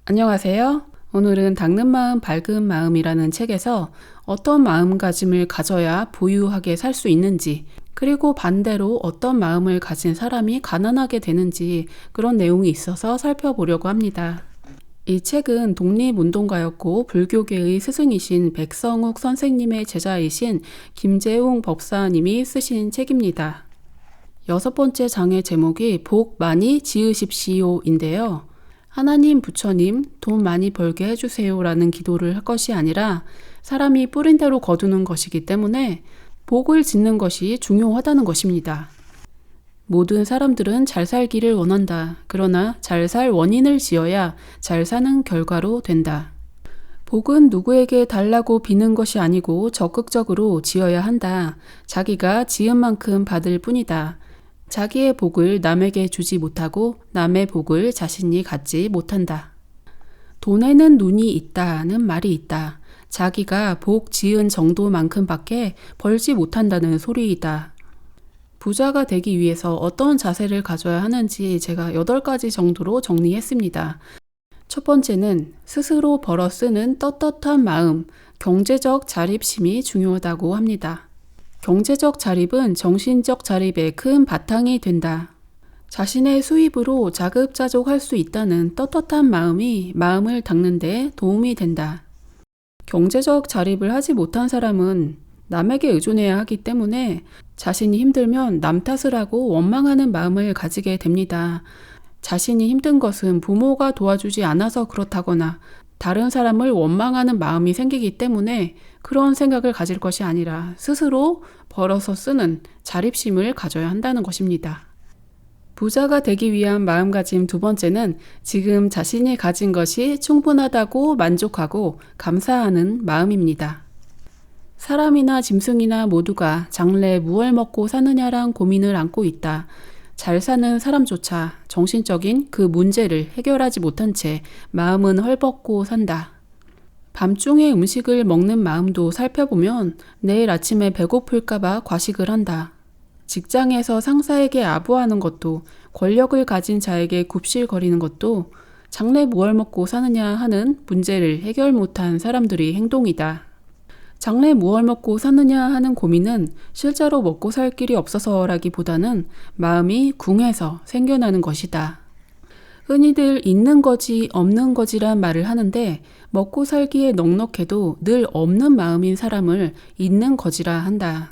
안녕하세요. 오늘은 닦는 마음, 밝은 마음이라는 책에서 어떤 마음가짐을 가져야 부유하게 살 수 있는지, 그리고 반대로 어떤 마음을 가진 사람이 가난하게 되는지 그런 내용이 있어서 살펴보려고 합니다. 이 책은 독립운동가였고 불교계의 스승이신 백성욱 선생님의 제자이신 김재웅 법사님이 쓰신 책입니다. 6번째 장의 제목이 복 많이 지으십시오인데요. 하나님, 부처님, 돈 많이 벌게 해주세요 라는 기도를 할 것이 아니라 사람이 뿌린 대로 거두는 것이기 때문에 복을 짓는 것이 중요하다는 것입니다. 모든 사람들은 잘 살기를 원한다. 그러나 잘 살 원인을 지어야 잘 사는 결과로 된다. 복은 누구에게 달라고 비는 것이 아니고 적극적으로 지어야 한다. 자기가 지은 만큼 받을 뿐이다. 자기의 복을 남에게 주지 못하고 남의 복을 자신이 갖지 못한다. 돈에는 눈이 있다는 말이 있다. 자기가 복 지은 정도만큼밖에 벌지 못한다는 소리이다. 부자가 되기 위해서 어떤 자세를 가져야 하는지 제가 8가지 정도로 정리했습니다. 첫 번째는 스스로 벌어 쓰는 떳떳한 마음, 경제적 자립심이 중요하다고 합니다. 경제적 자립은 정신적 자립의 큰 바탕이 된다. 자신의 수입으로 자급자족할 수 있다는 떳떳한 마음이 마음을 닦는 데 도움이 된다. 경제적 자립을 하지 못한 사람은 남에게 의존해야 하기 때문에 자신이 힘들면 남 탓을 하고 원망하는 마음을 가지게 됩니다. 자신이 힘든 것은 부모가 도와주지 않아서 그렇다거나 다른 사람을 원망하는 마음이 생기기 때문에 그런 생각을 가질 것이 아니라 스스로 벌어서 쓰는 자립심을 가져야 한다는 것입니다. 부자가 되기 위한 마음가짐 2번째는 지금 자신이 가진 것이 충분하다고 만족하고 감사하는 마음입니다. 사람이나 짐승이나 모두가 장래 무얼 먹고 사느냐란 고민을 안고 있다. 잘 사는 사람조차 정신적인 그 문제를 해결하지 못한 채 마음은 헐벗고 산다. 밤중에 음식을 먹는 마음도 살펴보면 내일 아침에 배고플까봐 과식을 한다. 직장에서 상사에게 아부하는 것도, 권력을 가진 자에게 굽실거리는 것도 장래 무얼 먹고 사느냐 하는 문제를 해결 못한 사람들의 행동이다. 장래 무얼 먹고 사느냐 하는 고민은 실제로 먹고 살 길이 없어서라기보다는 마음이 궁해서 생겨나는 것이다. 흔히들 있는 거지 없는 거지란 말을 하는데 먹고 살기에 넉넉해도 늘 없는 마음인 사람을 있는 거지라 한다.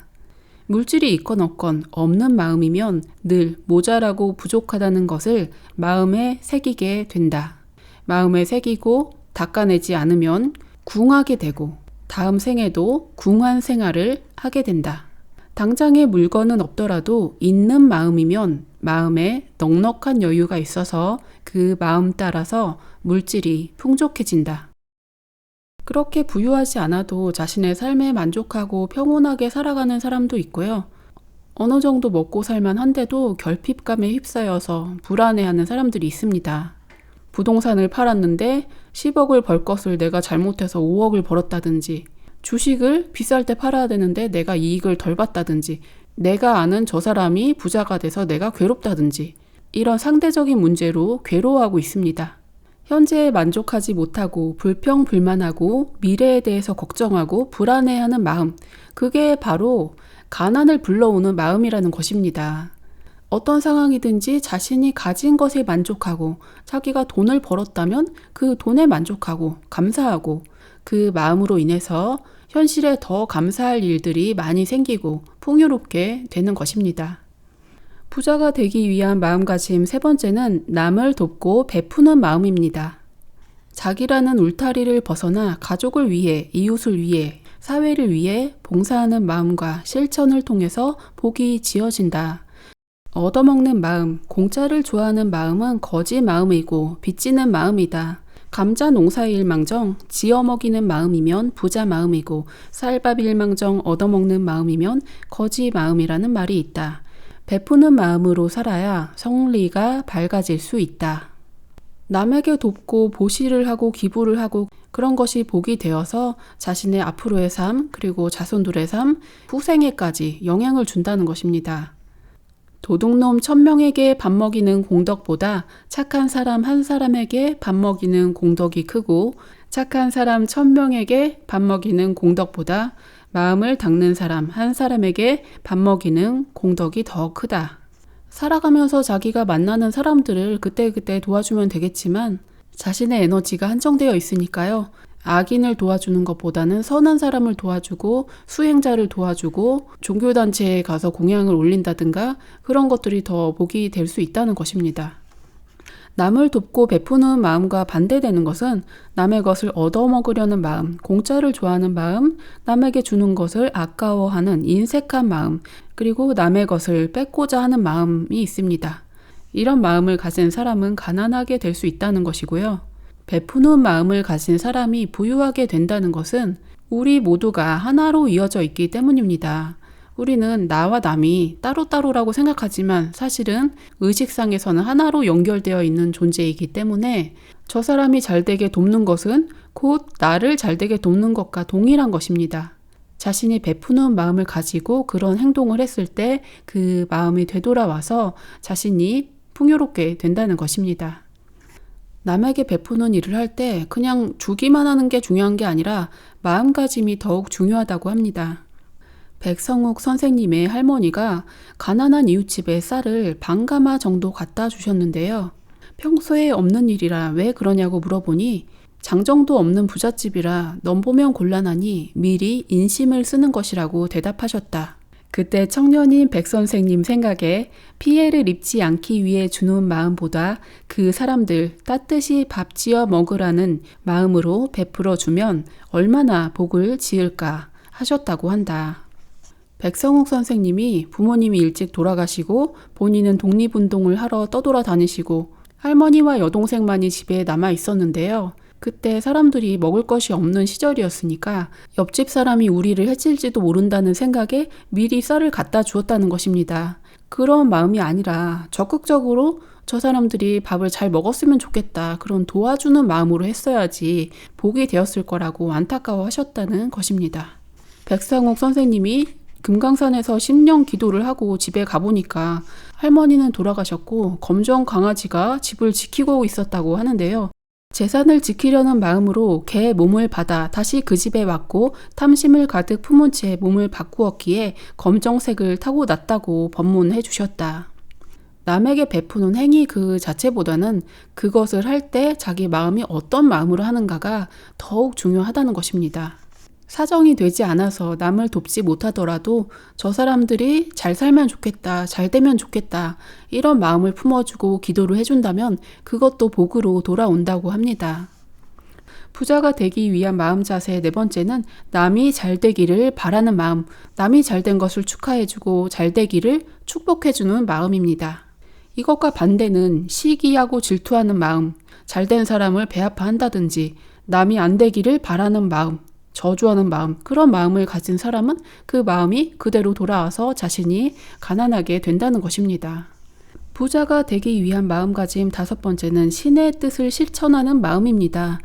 물질이 있건 없건 없는 마음이면 늘 모자라고 부족하다는 것을 마음에 새기게 된다. 마음에 새기고 닦아내지 않으면 궁하게 되고 다음 생에도 궁한 생활을 하게 된다. 당장에 물건은 없더라도 있는 마음이면 마음에 넉넉한 여유가 있어서 그 마음 따라서 물질이 풍족해진다. 그렇게 부유하지 않아도 자신의 삶에 만족하고 평온하게 살아가는 사람도 있고요. 어느 정도 먹고 살만 한데도 결핍감에 휩싸여서 불안해하는 사람들이 있습니다. 부동산을 팔았는데 10억을 벌 것을 내가 잘못해서 5억을 벌었다든지, 주식을 비쌀 때 팔아야 되는데 내가 이익을 덜 봤다든지, 내가 아는 저 사람이 부자가 돼서 내가 괴롭다든지, 이런 상대적인 문제로 괴로워하고 있습니다. 현재에 만족하지 못하고 불평불만하고 미래에 대해서 걱정하고 불안해하는 마음, 그게 바로 가난을 불러오는 마음이라는 것입니다. 어떤 상황이든지 자신이 가진 것에 만족하고 자기가 돈을 벌었다면 그 돈에 만족하고 감사하고 그 마음으로 인해서 현실에 더 감사할 일들이 많이 생기고 풍요롭게 되는 것입니다. 부자가 되기 위한 마음가짐 3번째는 남을 돕고 베푸는 마음입니다. 자기라는 울타리를 벗어나 가족을 위해, 이웃을 위해, 사회를 위해 봉사하는 마음과 실천을 통해서 복이 지어진다. 얻어먹는 마음, 공짜를 좋아하는 마음은 거지 마음이고 빚지는 마음이다. 감자 농사일망정 지어먹이는 마음이면 부자 마음이고 쌀밥일망정 얻어먹는 마음이면 거지 마음이라는 말이 있다. 베푸는 마음으로 살아야 성리가 밝아질 수 있다. 남에게 돕고 보시를 하고 기부를 하고 그런 것이 복이 되어서 자신의 앞으로의 삶 그리고 자손들의 삶, 후생에까지 영향을 준다는 것입니다. 도둑놈 1000명에게 밥 먹이는 공덕보다 착한 사람 한 사람에게 밥 먹이는 공덕이 크고, 착한 사람 1000명에게 밥 먹이는 공덕보다 마음을 닦는 사람 한 사람에게 밥 먹이는 공덕이 더 크다. 살아가면서 자기가 만나는 사람들을 그때그때 도와주면 되겠지만 자신의 에너지가 한정되어 있으니까요. 악인을 도와주는 것보다는 선한 사람을 도와주고 수행자를 도와주고 종교단체에 가서 공양을 올린다든가 그런 것들이 더 복이 될 수 있다는 것입니다. 남을 돕고 베푸는 마음과 반대되는 것은 남의 것을 얻어먹으려는 마음, 공짜를 좋아하는 마음, 남에게 주는 것을 아까워하는 인색한 마음, 그리고 남의 것을 뺏고자 하는 마음이 있습니다. 이런 마음을 가진 사람은 가난하게 될 수 있다는 것이고요. 베푸는 마음을 가진 사람이 부유하게 된다는 것은 우리 모두가 하나로 이어져 있기 때문입니다. 우리는 나와 남이 따로따로라고 생각하지만 사실은 의식상에서는 하나로 연결되어 있는 존재이기 때문에 저 사람이 잘되게 돕는 것은 곧 나를 잘되게 돕는 것과 동일한 것입니다. 자신이 베푸는 마음을 가지고 그런 행동을 했을 때 그 마음이 되돌아와서 자신이 풍요롭게 된다는 것입니다. 남에게 베푸는 일을 할 때 그냥 주기만 하는 게 중요한 게 아니라 마음가짐이 더욱 중요하다고 합니다. 백성욱 선생님의 할머니가 가난한 이웃집에 쌀을 반가마 정도 갖다 주셨는데요. 평소에 없는 일이라 왜 그러냐고 물어보니 장정도 없는 부잣집이라 넘보면 곤란하니 미리 인심을 쓰는 것이라고 대답하셨다. 그때 청년인 백 선생님 생각에 피해를 입지 않기 위해 주는 마음보다 그 사람들 따뜻이 밥 지어 먹으라는 마음으로 베풀어 주면 얼마나 복을 지을까 하셨다고 한다. 백성욱 선생님이 부모님이 일찍 돌아가시고 본인은 독립운동을 하러 떠돌아다니시고 할머니와 여동생만이 집에 남아 있었는데요. 그때 사람들이 먹을 것이 없는 시절이었으니까 옆집 사람이 우리를 해칠지도 모른다는 생각에 미리 쌀을 갖다 주었다는 것입니다. 그런 마음이 아니라 적극적으로 저 사람들이 밥을 잘 먹었으면 좋겠다, 그런 도와주는 마음으로 했어야지 복이 되었을 거라고 안타까워하셨다는 것입니다. 백성욱 선생님이 금강산에서 10년 기도를 하고 집에 가보니까 할머니는 돌아가셨고 검정 강아지가 집을 지키고 있었다고 하는데요. 재산을 지키려는 마음으로 개 몸을 받아 다시 그 집에 왔고 탐심을 가득 품은 채 몸을 바꾸었기에 검정색을 타고 났다고 법문해 주셨다. 남에게 베푸는 행위 그 자체보다는 그것을 할 때 자기 마음이 어떤 마음으로 하는가가 더욱 중요하다는 것입니다. 사정이 되지 않아서 남을 돕지 못하더라도 저 사람들이 잘 살면 좋겠다, 잘 되면 좋겠다, 이런 마음을 품어주고 기도를 해준다면 그것도 복으로 돌아온다고 합니다. 부자가 되기 위한 마음 자세 네 번째는 남이 잘 되기를 바라는 마음, 남이 잘된 것을 축하해주고 잘 되기를 축복해주는 마음입니다. 이것과 반대는 시기하고 질투하는 마음, 잘된 사람을 배아파한다든지 남이 안 되기를 바라는 마음, 저주하는 마음, 그런 마음을 가진 사람은 그 마음이 그대로 돌아와서 자신이 가난하게 된다는 것입니다. 부자가 되기 위한 마음가짐 다섯 번째는 신의 뜻을 실천하는 마음입니다.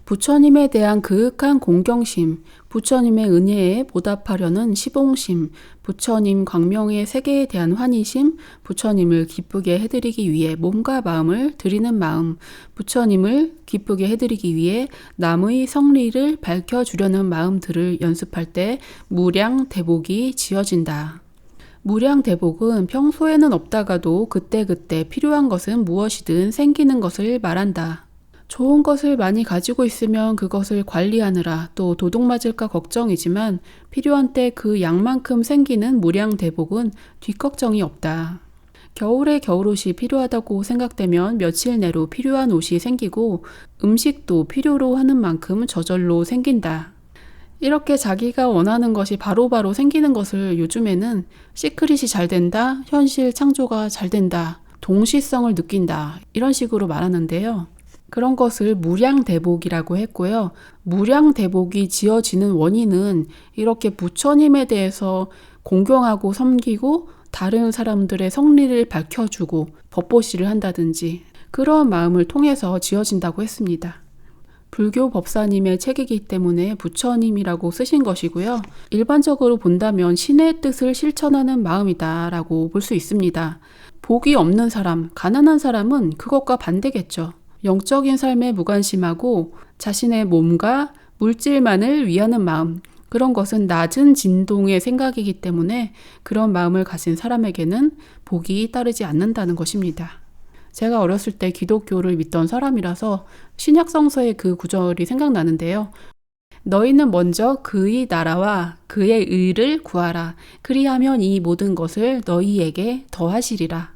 부처님에 대한 그윽한 공경심, 부처님의 은혜에 보답하려는 시봉심, 부처님 광명의 세계에 대한 환희심, 부처님을 기쁘게 해드리기 위해 몸과 마음을 드리는 마음, 부처님을 기쁘게 해드리기 위해 남의 성리를 밝혀주려는 마음들을 연습할 때 무량대복이 지어진다. 무량대복은 평소에는 없다가도 그때그때 필요한 것은 무엇이든 생기는 것을 말한다. 좋은 것을 많이 가지고 있으면 그것을 관리하느라 또 도둑 맞을까 걱정이지만 필요한 때 그 양만큼 생기는 무량대복은 뒷걱정이 없다. 겨울에 겨울옷이 필요하다고 생각되면 며칠 내로 필요한 옷이 생기고 음식도 필요로 하는 만큼 저절로 생긴다. 이렇게 자기가 원하는 것이 바로바로 생기는 것을 요즘에는 시크릿이 잘 된다, 현실 창조가 잘 된다, 동시성을 느낀다, 이런 식으로 말하는데요. 그런 것을 무량대복이라고 했고요. 무량대복이 지어지는 원인은 이렇게 부처님에 대해서 공경하고 섬기고 다른 사람들의 성리를 밝혀주고 법보시를 한다든지 그런 마음을 통해서 지어진다고 했습니다. 불교 법사님의 책이기 때문에 부처님이라고 쓰신 것이고요. 일반적으로 본다면 신의 뜻을 실천하는 마음이다 라고 볼 수 있습니다. 복이 없는 사람, 가난한 사람은 그것과 반대겠죠. 영적인 삶에 무관심하고 자신의 몸과 물질만을 위하는 마음, 그런 것은 낮은 진동의 생각이기 때문에 그런 마음을 가진 사람에게는 복이 따르지 않는다는 것입니다. 제가 어렸을 때 기독교를 믿던 사람이라서 신약성서의 그 구절이 생각나는데요. 너희는 먼저 그의 나라와 그의 의를 구하라. 그리하면 이 모든 것을 너희에게 더하시리라.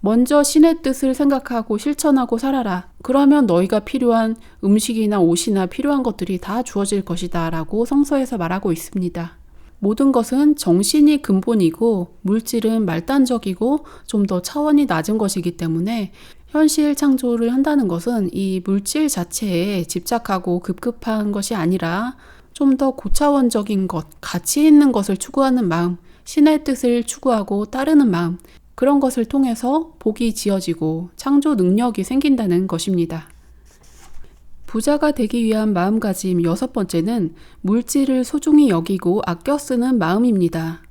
먼저 신의 뜻을 생각하고 실천하고 살아라. 그러면 너희가 필요한 음식이나 옷이나 필요한 것들이 다 주어질 것이다 라고 성서에서 말하고 있습니다. 모든 것은 정신이 근본이고 물질은 말단적이고 좀 더 차원이 낮은 것이기 때문에 현실 창조를 한다는 것은 이 물질 자체에 집착하고 급급한 것이 아니라 좀 더 고차원적인 것, 가치 있는 것을 추구하는 마음, 신의 뜻을 추구하고 따르는 마음, 그런 것을 통해서 복이 지어지고 창조 능력이 생긴다는 것입니다. 부자가 되기 위한 마음가짐 6번째는 물질을 소중히 여기고 아껴 쓰는 마음입니다.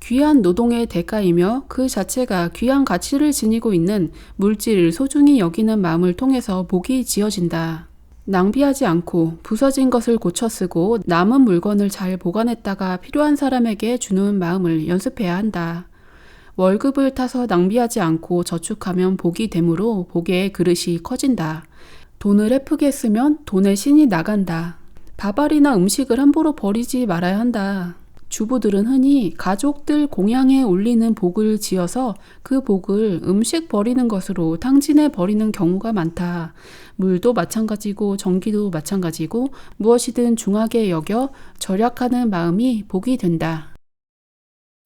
귀한 노동의 대가이며 그 자체가 귀한 가치를 지니고 있는 물질을 소중히 여기는 마음을 통해서 복이 지어진다. 낭비하지 않고 부서진 것을 고쳐 쓰고 남은 물건을 잘 보관했다가 필요한 사람에게 주는 마음을 연습해야 한다. 월급을 타서 낭비하지 않고 저축하면 복이 되므로 복의 그릇이 커진다. 돈을 헤프게 쓰면 돈의 신이 나간다. 밥알이나 음식을 함부로 버리지 말아야 한다. 주부들은 흔히 가족들 공양에 올리는 복을 지어서 그 복을 음식 버리는 것으로 탕진해 버리는 경우가 많다. 물도 마찬가지고 전기도 마찬가지고 무엇이든 중하게 여겨 절약하는 마음이 복이 된다.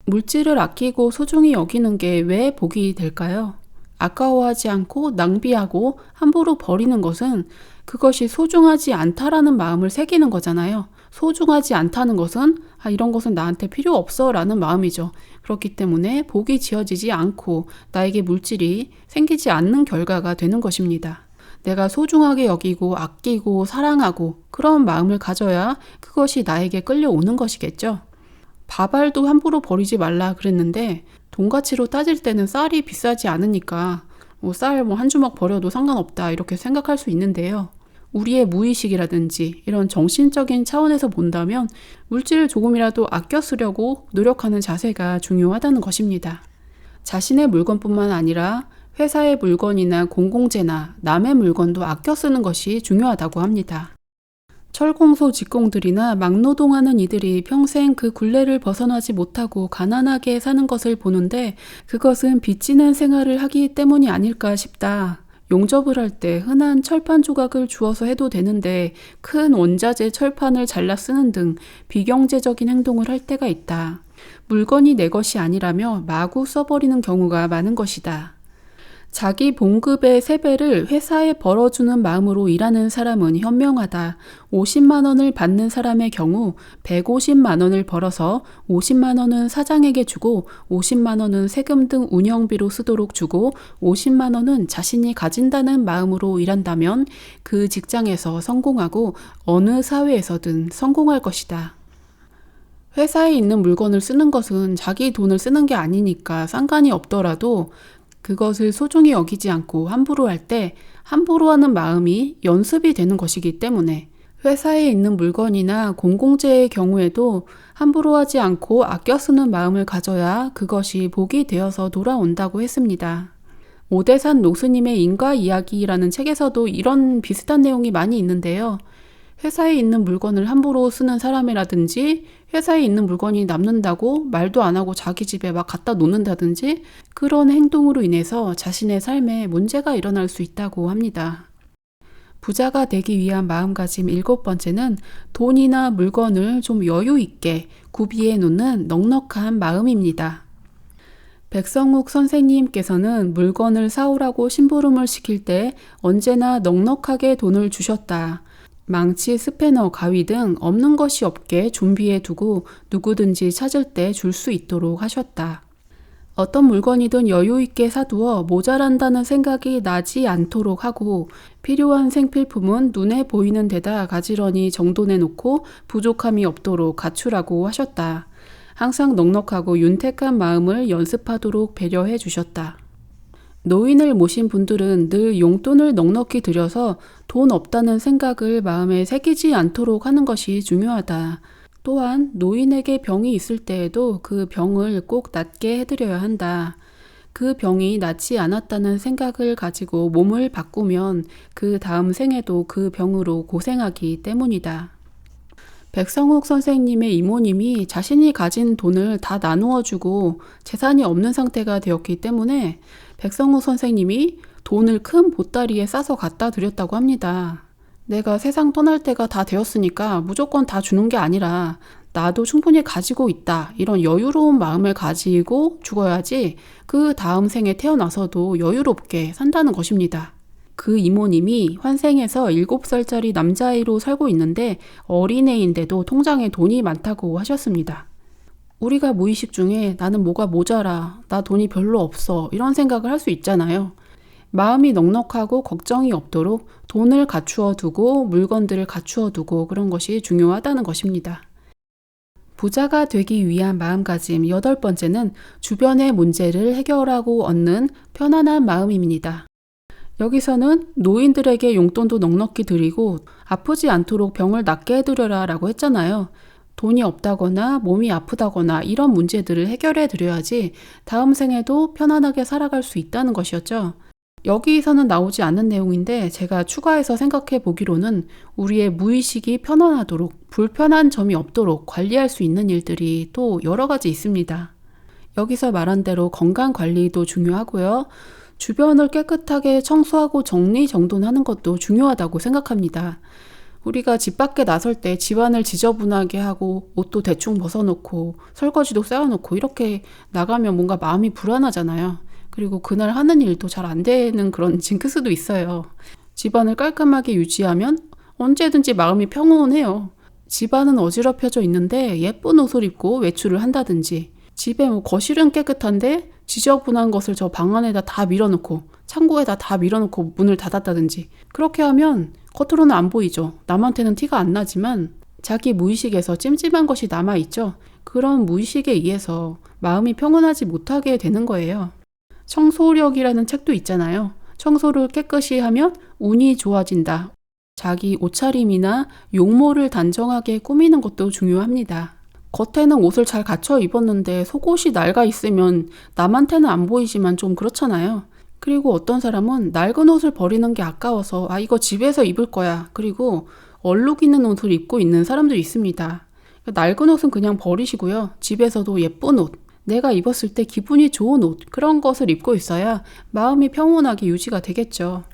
물질을 아끼고 소중히 여기는 게 왜 복이 될까요? 아까워하지 않고 낭비하고 함부로 버리는 것은 그것이 소중하지 않다라는 마음을 새기는 거잖아요. 소중하지 않다는 것은 이런 것은 나한테 필요 없어 라는 마음이죠. 그렇기 때문에 복이 지어지지 않고 나에게 물질이 생기지 않는 결과가 되는 것입니다. 내가 소중하게 여기고 아끼고 사랑하고 그런 마음을 가져야 그것이 나에게 끌려오는 것이겠죠. 밥알도 함부로 버리지 말라 그랬는데 돈 가치로 따질 때는 쌀이 비싸지 않으니까 쌀 한 주먹 버려도 상관없다 이렇게 생각할 수 있는데요. 우리의 무의식이라든지 이런 정신적인 차원에서 본다면 물질을 조금이라도 아껴 쓰려고 노력하는 자세가 중요하다는 것입니다. 자신의 물건뿐만 아니라 회사의 물건이나 공공재나 남의 물건도 아껴 쓰는 것이 중요하다고 합니다. 철공소 직공들이나 막노동하는 이들이 평생 그 굴레를 벗어나지 못하고 가난하게 사는 것을 보는데 그것은 빚지는 생활을 하기 때문이 아닐까 싶다. 용접을 할 때 흔한 철판 조각을 주어서 해도 되는데 큰 원자재 철판을 잘라 쓰는 등 비경제적인 행동을 할 때가 있다. 물건이 내 것이 아니라며 마구 써버리는 경우가 많은 것이다. 자기 봉급의 3배를 회사에 벌어주는 마음으로 일하는 사람은 현명하다. 50만 원을 받는 사람의 경우 150만 원을 벌어서 50만 원은 사장에게 주고 50만 원은 세금 등 운영비로 쓰도록 주고 50만 원은 자신이 가진다는 마음으로 일한다면 그 직장에서 성공하고 어느 사회에서든 성공할 것이다. 회사에 있는 물건을 쓰는 것은 자기 돈을 쓰는 게 아니니까 상관이 없더라도 그것을 소중히 여기지 않고 함부로 할 때 함부로 하는 마음이 연습이 되는 것이기 때문에 회사에 있는 물건이나 공공재의 경우에도 함부로 하지 않고 아껴 쓰는 마음을 가져야 그것이 복이 되어서 돌아온다고 했습니다. 오대산 노스님의 인과 이야기라는 책에서도 이런 비슷한 내용이 많이 있는데요. 회사에 있는 물건을 함부로 쓰는 사람이라든지 회사에 있는 물건이 남는다고 말도 안 하고 자기 집에 막 갖다 놓는다든지 그런 행동으로 인해서 자신의 삶에 문제가 일어날 수 있다고 합니다. 부자가 되기 위한 마음가짐 7번째는 돈이나 물건을 좀 여유 있게 구비해 놓는 넉넉한 마음입니다. 백성욱 선생님께서는 물건을 사오라고 심부름을 시킬 때 언제나 넉넉하게 돈을 주셨다. 망치, 스패너, 가위 등 없는 것이 없게 준비해 두고 누구든지 찾을 때 줄 수 있도록 하셨다. 어떤 물건이든 여유 있게 사두어 모자란다는 생각이 나지 않도록 하고 필요한 생필품은 눈에 보이는 데다 가지런히 정돈해 놓고 부족함이 없도록 갖추라고 하셨다. 항상 넉넉하고 윤택한 마음을 연습하도록 배려해 주셨다. 노인을 모신 분들은 늘 용돈을 넉넉히 들여서 돈 없다는 생각을 마음에 새기지 않도록 하는 것이 중요하다. 또한 노인에게 병이 있을 때에도 그 병을 꼭 낫게 해드려야 한다. 그 병이 낫지 않았다는 생각을 가지고 몸을 바꾸면 그 다음 생에도 그 병으로 고생하기 때문이다. 백성욱 선생님의 이모님이 자신이 가진 돈을 다 나누어 주고 재산이 없는 상태가 되었기 때문에 백성욱 선생님이 돈을 큰 보따리에 싸서 갖다 드렸다고 합니다. 내가 세상 떠날 때가 다 되었으니까 무조건 다 주는 게 아니라 나도 충분히 가지고 있다. 이런 여유로운 마음을 가지고 죽어야지 그 다음 생에 태어나서도 여유롭게 산다는 것입니다. 그 이모님이 환생에서 7살짜리 남자아이로 살고 있는데 어린애인데도 통장에 돈이 많다고 하셨습니다. 우리가 무의식 중에 나는 뭐가 모자라, 나 돈이 별로 없어 이런 생각을 할 수 있잖아요. 마음이 넉넉하고 걱정이 없도록 돈을 갖추어 두고 물건들을 갖추어 두고 그런 것이 중요하다는 것입니다. 부자가 되기 위한 마음가짐 8번째는 주변의 문제를 해결하고 얻는 편안한 마음입니다. 여기서는 노인들에게 용돈도 넉넉히 드리고 아프지 않도록 병을 낫게 해드려라 라고 했잖아요. 돈이 없다거나 몸이 아프다거나 이런 문제들을 해결해 드려야지 다음 생에도 편안하게 살아갈 수 있다는 것이었죠. 여기서는 나오지 않는 내용인데 제가 추가해서 생각해 보기로는 우리의 무의식이 편안하도록 불편한 점이 없도록 관리할 수 있는 일들이 또 여러 가지 있습니다. 여기서 말한 대로 건강 관리도 중요하고요. 주변을 깨끗하게 청소하고 정리정돈하는 것도 중요하다고 생각합니다. 우리가 집 밖에 나설 때 집안을 지저분하게 하고 옷도 대충 벗어놓고 설거지도 쌓아놓고 이렇게 나가면 뭔가 마음이 불안하잖아요. 그리고 그날 하는 일도 잘 안 되는 그런 징크스도 있어요. 집안을 깔끔하게 유지하면 언제든지 마음이 평온해요. 집안은 어지럽혀져 있는데 예쁜 옷을 입고 외출을 한다든지 집에 거실은 깨끗한데 지저분한 것을 저 방 안에다 다 밀어놓고 창고에다 다 밀어놓고 문을 닫았다든지 그렇게 하면 겉으로는 안 보이죠. 남한테는 티가 안 나지만 자기 무의식에서 찜찜한 것이 남아있죠. 그런 무의식에 의해서 마음이 평온하지 못하게 되는 거예요. 청소력이라는 책도 있잖아요. 청소를 깨끗이 하면 운이 좋아진다. 자기 옷차림이나 용모를 단정하게 꾸미는 것도 중요합니다. 겉에는 옷을 잘 갖춰 입었는데 속옷이 낡아 있으면 남한테는 안 보이지만 좀 그렇잖아요. 그리고 어떤 사람은 낡은 옷을 버리는 게 아까워서 이거 집에서 입을 거야. 그리고 얼룩 있는 옷을 입고 있는 사람도 있습니다. 낡은 옷은 그냥 버리시고요. 집에서도 예쁜 옷, 내가 입었을 때 기분이 좋은 옷, 그런 것을 입고 있어야 마음이 평온하게 유지가 되겠죠.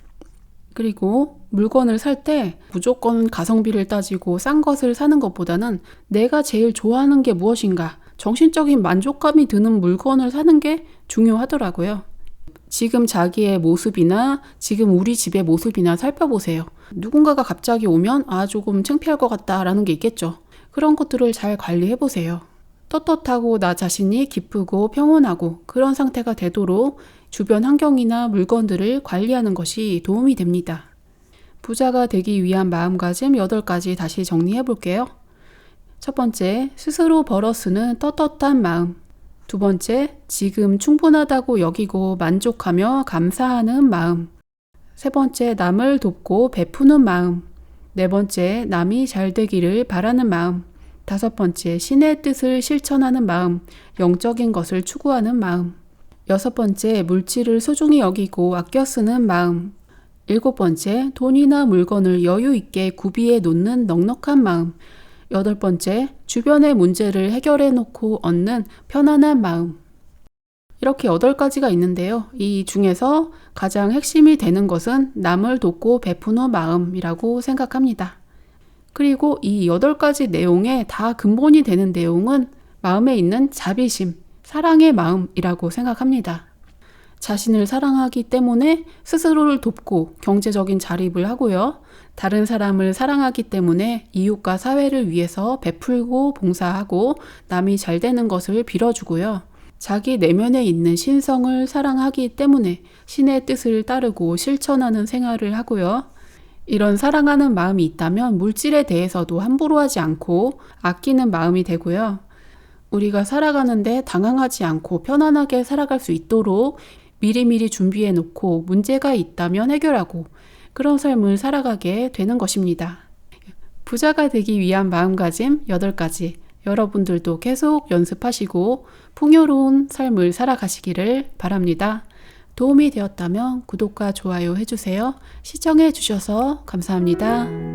그리고 물건을 살 때 무조건 가성비를 따지고 싼 것을 사는 것보다는 내가 제일 좋아하는 게 무엇인가, 정신적인 만족감이 드는 물건을 사는 게 중요하더라고요. 지금 자기의 모습이나 지금 우리 집의 모습이나 살펴보세요. 누군가가 갑자기 오면 조금 창피할 것 같다라는 게 있겠죠. 그런 것들을 잘 관리해보세요. 떳떳하고 나 자신이 기쁘고 평온하고 그런 상태가 되도록 주변 환경이나 물건들을 관리하는 것이 도움이 됩니다. 부자가 되기 위한 마음가짐 8가지 다시 정리해 볼게요. 첫 번째, 스스로 벌어 쓰는 떳떳한 마음. 두 번째, 지금 충분하다고 여기고 만족하며 감사하는 마음. 세 번째, 남을 돕고 베푸는 마음. 네 번째, 남이 잘 되기를 바라는 마음. 다섯 번째, 신의 뜻을 실천하는 마음, 영적인 것을 추구하는 마음. 여섯 번째, 물질을 소중히 여기고 아껴 쓰는 마음. 일곱 번째, 돈이나 물건을 여유 있게 구비해 놓는 넉넉한 마음. 여덟 번째, 주변의 문제를 해결해 놓고 얻는 편안한 마음. 이렇게 8가지가 있는데요. 이 중에서 가장 핵심이 되는 것은 남을 돕고 베푸는 마음이라고 생각합니다. 그리고 이 8가지 내용에 다 근본이 되는 내용은 마음에 있는 자비심, 사랑의 마음이라고 생각합니다. 자신을 사랑하기 때문에 스스로를 돕고 경제적인 자립을 하고요. 다른 사람을 사랑하기 때문에 이웃과 사회를 위해서 베풀고 봉사하고 남이 잘 되는 것을 빌어주고요. 자기 내면에 있는 신성을 사랑하기 때문에 신의 뜻을 따르고 실천하는 생활을 하고요. 이런 사랑하는 마음이 있다면 물질에 대해서도 함부로 하지 않고 아끼는 마음이 되고요. 우리가 살아가는데 당황하지 않고 편안하게 살아갈 수 있도록 미리미리 준비해 놓고 문제가 있다면 해결하고 그런 삶을 살아가게 되는 것입니다. 부자가 되기 위한 마음가짐 8가지. 여러분들도 계속 연습하시고 풍요로운 삶을 살아가시기를 바랍니다. 도움이 되었다면 구독과 좋아요 해주세요. 시청해 주셔서 감사합니다.